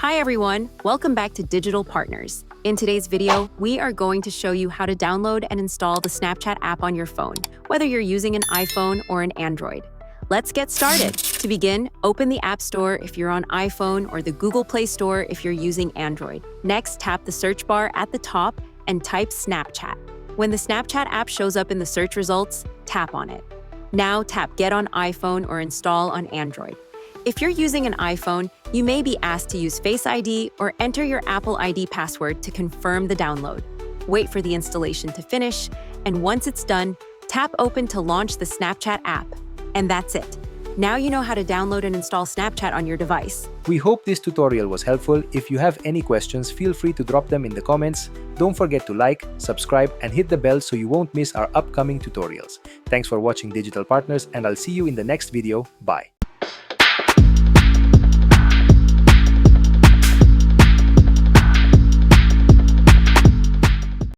Hi everyone, welcome back to Digital Partners. In today's video, we are going to show you how to download and install the Snapchat app on your phone, whether you're using an iPhone or an Android. Let's get started. To begin, open the App Store if you're on iPhone or the Google Play Store if you're using Android. Next, tap the search bar at the top and type Snapchat. When the Snapchat app shows up in the search results, tap on it. Now tap Get on iPhone or Install on Android. If you're using an iPhone, you may be asked to use Face ID or enter your Apple ID password to confirm the download. Wait for the installation to finish, and once it's done, tap Open to launch the Snapchat app. And that's it. Now you know how to download and install Snapchat on your device. We hope this tutorial was helpful. If you have any questions, feel free to drop them in the comments. Don't forget to like, subscribe, and hit the bell so you won't miss our upcoming tutorials. Thanks for watching Digital Partners, and I'll see you in the next video. Bye.